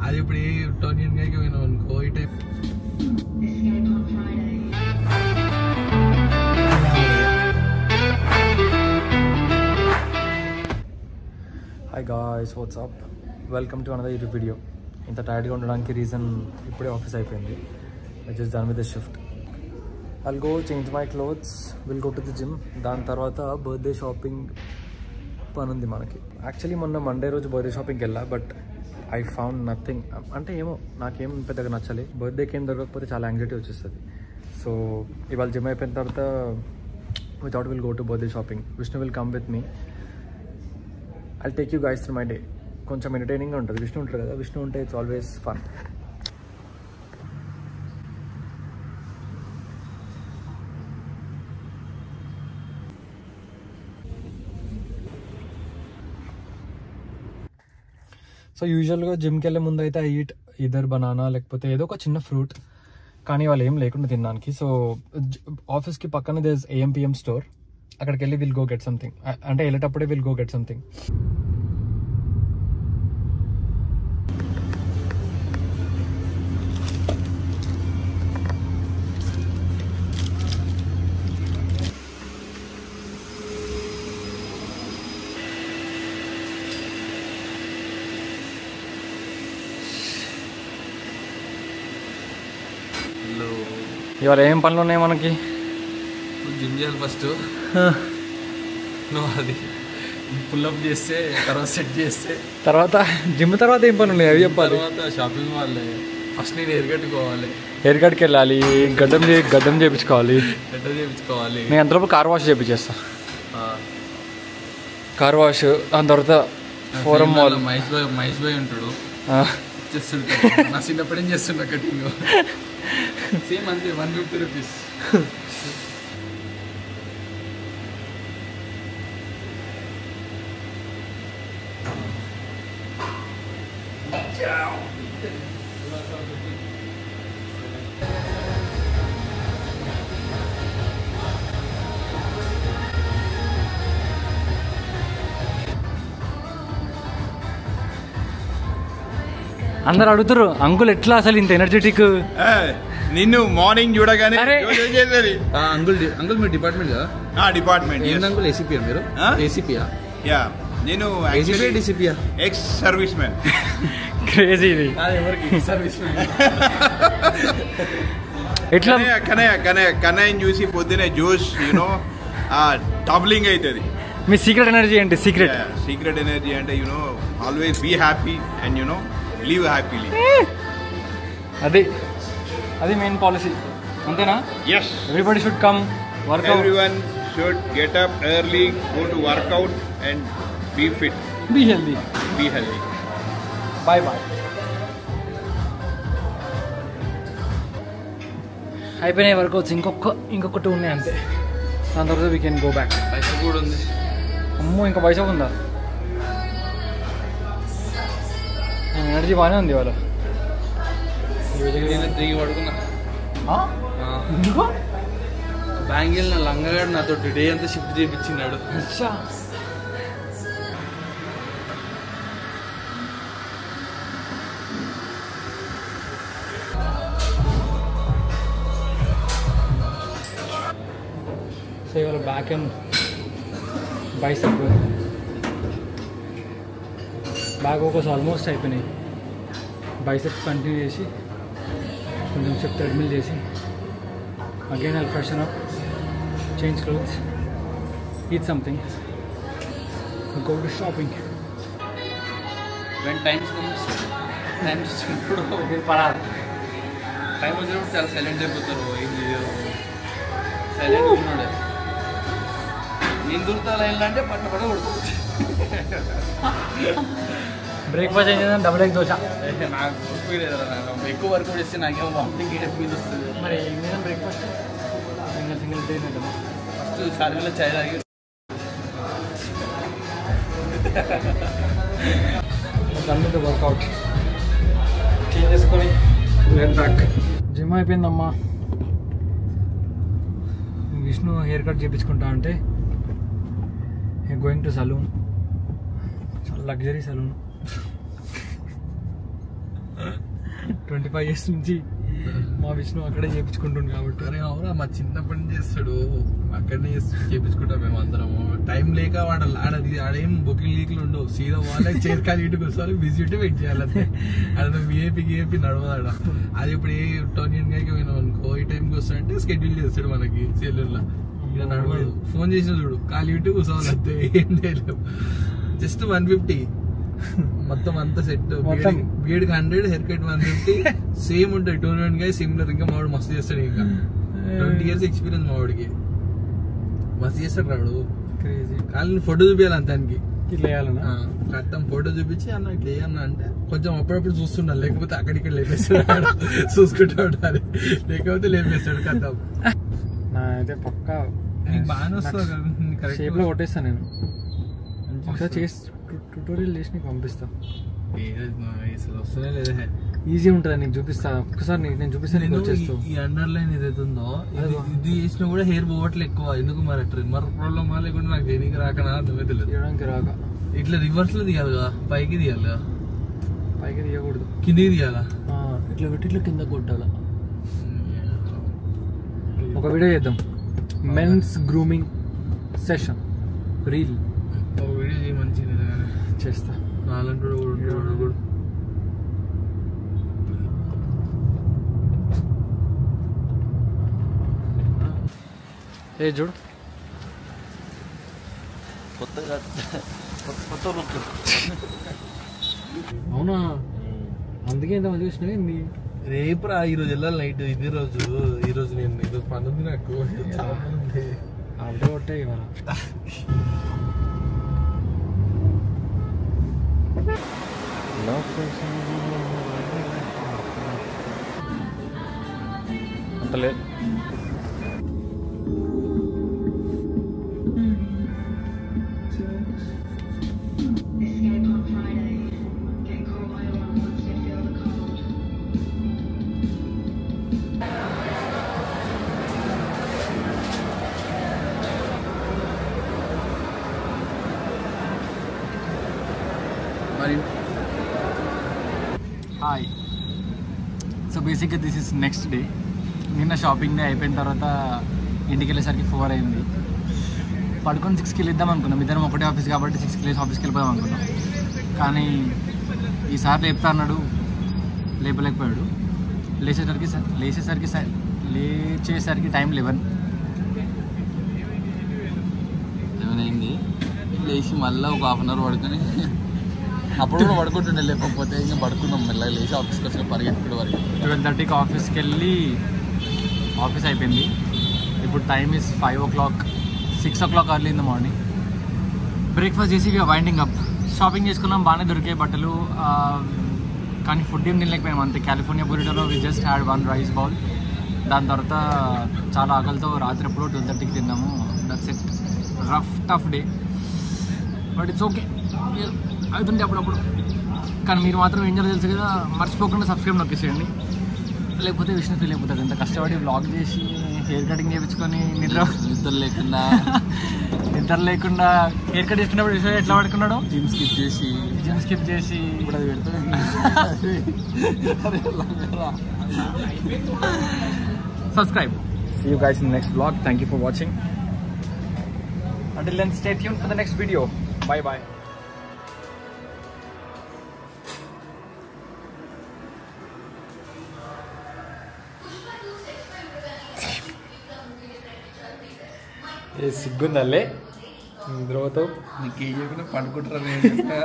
అది ఇప్పుడు టోనియన్ గైకి పోయినాం అనుకో ఈ type. Hi guys, what's up, welcome to another YouTube video. ఇంత టైర్డ్గా ఉండడానికి రీజన్ ఇప్పుడే ఆఫీస్ అయిపోయింది. I just done with the shift. I'll go change my clothes, will go to the gym. దాని తర్వాత బర్త్డే షాపింగ్ పని ఉంది మనకి. యాక్చువల్లీ మొన్న మండే రోజు బర్త్డే షాపింగ్కి వెళ్ళా, బట్ ఐ ఫౌండ్ నథింగ్. అంటే ఏమో నాకేం పెద్దగా నచ్చలే. బర్త్డేకి ఏం దొరకకపోతే చాలా యాంగ్జైటీ వచ్చేస్తుంది. సో ఇవాళ జిమ్ అయిపోయిన తర్వాత we thought will go to birthday shopping. Vishnu will come with me. I'll take you guys through my day. కొంచెం ఎంటర్టైనింగ్గా ఉంటుంది. విష్ణు ఉంటారు కదా, విష్ణు ఉంటే ఇట్స్ ఆల్వేస్ ఫన్. సో యూజువల్గా జిమ్కి వెళ్ళే ముందు అయితే ఐ ఈట్ ఇదర్ బనానా లేకపోతే ఏదో ఒక చిన్న ఫ్రూట్, కానీ వాళ్ళు ఏం లేకుండా తినడానికి. సో ఆఫీస్కి పక్కన దేర్ ఇస్ ఏఎంపిఎం స్టోర్. అక్కడికి వెళ్ళి విల్ గో గెట్ సంథింగ్. అంటే వెళ్ళేటప్పుడే విల్ గో గెట్ సంథింగ్. ఇవాళ ఏం పనులు ఉన్నాయి మనకి? జిమ్ చేయాలి ఫస్ట్. నువ్వు అది పుల్అప్ చేస్తే, తర్వాత సెట్ చేస్తే, తర్వాత జిమ్ తర్వాత ఏం పనులు ఉన్నాయి అవి చెప్పాలి. తర్వాత షాపింగ్ వాళ్ళే. ఫస్ట్ నేను హెయిర్ కట్టుకోవాలి, హెయిర్ కట్కి వెళ్ళాలి, గడ్డం చేయించుకోవాలి. నేను అంతలోపు కార్ వాష్ చేయించేస్తా. కార్ వాష్, దాని తర్వాత ఫోరం మాల్. మహేష్ భాయ్ ఉంటాడు, చేస్తుంటా. నా చిన్నప్పుడు ఏం చేస్తున్నా కటింగ్ సేమ్ అంతే. 150 రూపీస్. అందరు అడుగుతారు, అంకుల్ ఎట్లా అసలు ఇంత ఎనర్జెటిక్? నిన్ను మార్నింగ్ చూడగానే అంకుల్ మీ డిపార్ట్మెంట్ కదా? డిపార్ట్మెంట్. అంకుల్ ఏసీపీఆ మీరు? ఏసీపీఆ? యా, నేను డీసీపీఆ, ఎక్స్ సర్వీస్ మ్యాన్. క్రేజీ ఇది. ఎట్లా కన్నయ్యని చూసి పొద్దునే జోష్ యూనో డబ్లింగ్ అవుతుంది. మీ సీక్రెట్ ఎనర్జీ ఏంటి? సీక్రెట్ ఎనర్జీ అంటే you know always be happy and you know live happily. అది మెయిన్ పాలసీ, అంతేనా? Yes. Everybody should come work out. Everyone should get up early, go to workout and be fit. Be healthy. Bye. అయిపోయినాయి workouts. ఇంకొకటి ఉన్నాయి అంతే. దాని తర్వాత we can go back. Bicep కూడా ఉంది. అమ్మో, ఇంకా బైసప్ ఉందా? ఎనర్జీ బాగానే ఉంది ఇవాళ. తిరిగి పడుకున్నా. ఎందుకో బ్యాంగిల్ నా లంగగాడు నాతో డే అంతా షిఫ్ట్ చేయించినాడు. సో ఇవాళ బ్యాక్ అండ్ బైసెప్ బ్యాక్ ఒకసారి ఆల్మోస్ట్ అయిపోయినాయి. బైసెప్ కంటిన్యూ చేసి కొంచెం సేపు ట్రెడ్మిల్ చేసి again I'll freshen up, change clothes, eat something, go to shopping. When times వచ్చినప్పుడు పడాలి. టైం వచ్చినప్పుడు చాలా సైలెంట్ అయిపోతారు, ఏం చేయరు, సైలెంట్ ఉన్నాడు. నేను దొరుకుతా లైన్లో అంటే పట్ట కొడుతుంది. బ్రేక్ఫాస్ట్ ఏం చేద్దాం? Double egg dosa. నాకు ఎక్కువ వర్క్ చేస్తే నాకేమో వామిటింగ్ ఫీల్ వస్తుంది. మరి ఏం చేద్దాం బ్రేక్ఫాస్ట్? సింగిల్ డే తింటాం. ఫస్ట్ చార్మీలో చాయ్ తాగి దాని వర్కౌట్ చేంజ్ చేసుకొని బ్యాక్. జిమ్ అయిపోయిందమ్మా. విష్ణు హెయిర్ కట్ చేయించుకుంటా అంటే గోయింగ్ టు సలూన్. చాలా లగ్జరీ సలూన్. 25 years నుంచి మా విష్ణు అక్కడే చేయించుకుంటుంది కాబట్టి. అరే అవునా, మా చిన్నప్పటి నుంచి చేస్తాడు, అక్కడనే చేయించుకుంటాం మేము అందరము. టైం లేక ఆడేం బుకింగ్ లీక్లు ఉండవు, సీదా వాళ్ళకి చేరుకాలి ఇంటికి వస్తారు, విజిట్ వెయిట్ చేయాలంటే. ఆడ విఐపి నడవదాడ. అది ఇప్పుడు ఏ టోనియన్ గారికి పోయినాం అనుకో, ఈ టైంకి వస్తాడంటే స్కెడ్యూల్ చేస్తాడు మనకి సెల్యూర్లో. ఇక నడవదు, ఫోన్ చేసిన చూడు ఖాళీ ఇంటికి కూర్చోవాలి అంతే, ఏం చేయలేవు. జస్ట్ 150 మొత్తం అంతా set. Beard 100, hair cut 150 same ఉంటాయి. టోనియన్ గాయ సిమిలర్. ఇంకా మావాడు మస్తు చేస్తాడు. ఇంకా 20 years ఎక్స్పీరియన్స్ మావాడికి, మస్తు చేస్తాడు రాడు. కానీ ఫోటో చూపించాలి అంతానికి, ఇట్లా వేయాలన్నా కట్టం ఫోటో చూపించి అన్న ఇట్లా వేయన్నా అంటే కొంచెం అప్పుడప్పుడు చూస్తున్నాను, లేకపోతే అక్కడిక్కడ లేపేస్తాడు. చూసుకుంటూ ఉండాలి, లేకపోతే లేపేస్తాడు కట్టం. అయితే పక్కా నీకు బాగానే వస్తుంది, షేప్లో కొట్టేస్తాను నేను. ఒకసారి చేసి ట్యూటోరియల్ చేసి నీకు పంపిస్తా. వస్తూనే లేదా, ఈజీ ఉంటుంది, నీకు చూపిస్తా. ఒక్కసారి నేను చూపిస్తాను, నీకు వచ్చేస్తావు. ఈ అండర్ లైన్ ఏదైతే ఉందో ఇది చేసినా కూడా హెయిర్ పోవట్లే ఎక్కువ. ఎందుకు మరి ట్రిమ్మర్ ప్రాబ్లమ్ లేకుండా నాకు దేనికి రాకనా అర్థమే తెలియదు. తీయడానికి రాక ఇట్లా రివర్స్ లో తీయాలి కదా, పైకి తీయాలి కదా, పైకి తీయకూడదు, కిందికి తీయాలా. ఇట్లా పెట్టి ఇట్లా కింద కొట్టాలా. ఒక వీడియో చేద్దాం, మెన్స్ గ్రూమింగ్ సెషన్ రీల్. ఒక వీడియో చేయి, మంచిగా చేస్తా. నాలంటూ కూడా ఏ చూడు, కొత్తగా కొత్త లుక్. అవునా, అందుకే ఇంత మంచిగా వచ్చినాయి. రేపు రా, ఈరోజు వెళ్ళాలి నైట్. ఇదే రోజు, ఈరోజు నేను ఈరోజు పని ఉంది నాకు, చాలా పని ఉంది. అప్పుడే కొట్టాయి ఇవాళ. అంత లేదు. హాయ్, సో బేసిక్గా దిస్ ఇస్ నెక్స్ట్ డే. నిన్న షాపింగ్ డే అయిపోయిన తర్వాత ఇంటికి వెళ్ళేసరికి 4 అయింది. పడుకొని 6కి వెళ్ళిద్దాం అనుకున్నాం. ఇద్దరం ఒకటే ఆఫీస్ కాబట్టి 6కి లేచి ఆఫీస్కి వెళ్ళిపోదాం అనుకున్నాం. కానీ ఈసారి లేపుతా అన్నాడు, లేపలేకపోయాడు. లేచేసరికి టైం 11 అయింది. లేచి మళ్ళీ ఒక 1/2 hour పడుకొని అప్పుడు కూడా పడుకుంటుండే, లేకపోతే ఇంకా పడుకున్నాం. మెల్లగా లేచి ఆఫీస్కి వచ్చిన పరిగెత్తుడు వరకు 12:30కి ఆఫీస్కి వెళ్ళి ఆఫీస్ అయిపోయింది. ఇప్పుడు time is 5 o'clock, 6 o'clock early in the morning. Breakfast చేసి వైండింగ్ అప్. షాపింగ్ చేసుకున్నాం, బాగానే దొరికాయి బట్టలు. కానీ ఫుడ్ ఏం తినలేకపోయాం అంతే. కాలిఫోర్నియా బురిటోలో we just had 1 rice bowl. దాని తర్వాత చాలా ఆకలితో రాత్రి ఎప్పుడో 12:30కి తిన్నాము. That's it. Rough tough day, but it's okay. అవుతుంటే అప్పుడప్పుడు. కానీ మీరు మాత్రం ఏం చేయాలో తెలుసు కదా, మర్చిపోకుండా సబ్స్క్రైబ్ నొక్కేసేయండి, లేకపోతే విష్ణు ఫీల్ అయిపోతుంది. ఇంత కష్టపడి వ్లాగ్ చేసి హెయిర్ కటింగ్ చేయించుకొని నిద్ర లేకుండా హెయిర్ కట్ చేసుకున్నప్పుడు విషయం ఎట్లా పడుకున్నాడు. జిమ్ స్కిప్ చేసి ఇప్పుడు అది పెడుతుంది. Subscribe. See you guys in the next vlog. Thank you for watching. Until then, stay tuned for the next video. Bye bye. ఏ సిగ్గుందల్లే నిద్రపోతావు. నీకేం చెప్పినా పడుకుంటారా.